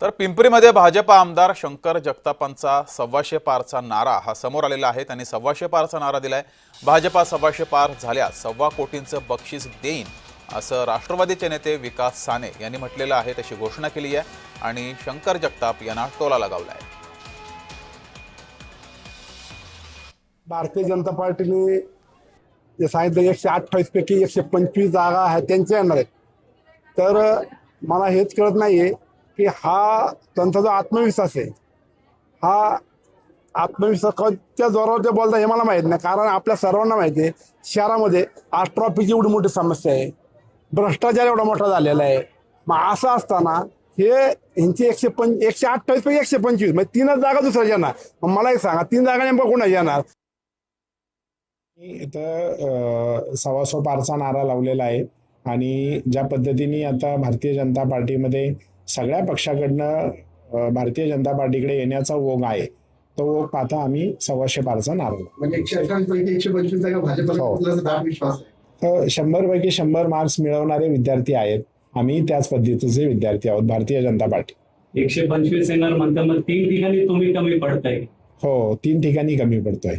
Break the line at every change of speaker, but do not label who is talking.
तर पिंपरीमध्ये भाजपा आमदार शंकर जगतापांचा 125 पारचा नारा हा समोर आलेला आहे। त्यांनी 125 पारचा नारा दिलाय। भाजपा 125 पार झाल्यास 1.25 कोटींचं बक्षीस देईन असं राष्ट्रवादीचे नेते विकास साने यांनी म्हटलेलं आहे। तशी घोषणा केली आहे आणि शंकर जगताप यांना टोला लगावलाय।
भारतीय जनता पार्टीने जे सांगितलं 128 पैकी 125 जागा आहेत त्यांच्या येणार आहेत। तर मला हेच कळत नाहीये की हा त्यांचा जो आत्मविश्वास आहे हा आत्मविश्वास कोणत्या जोरावर ते बोलता हे मला माहित नाही। कारण आपल्या सर्वांना माहिती आहे शहरामध्ये आज ट्रॉफिकची एवढी मोठी समस्या आहे, भ्रष्टाचार एवढा मोठा झालेला आहे। मग असं असताना हे यांची 128 पैकी 125 म्हणजे 3 जागा दुसऱ्या येणार। मग मला एक सांगा 3 जागा नेमकं कोणा येणार?
इथं 125 पारचा नारा लावलेला आहे आणि ज्या पद्धतीने आता भारतीय जनता पार्टीमध्ये सगळ्या पक्षाकडनं भारतीय जनता पार्टीकडे येण्याचा ओघ आहे, तो ओघ पाहता आम्ही 125 पारचा नारा लावला।
म्हणजे 128 पैकी 125 जागा भाजपला दाट विश्वास आहे।
तर 100 पैकी 100 मार्क्स मिळवणारे विद्यार्थी आहेत। आम्ही त्याच पद्धतीचे विद्यार्थी आहोत भारतीय जनता पार्टी।
125 येणार म्हणता, मग 3 ठिकाणी तुम्ही कमी पडताय।
हो, 3 ठिकाणी कमी पडतोय।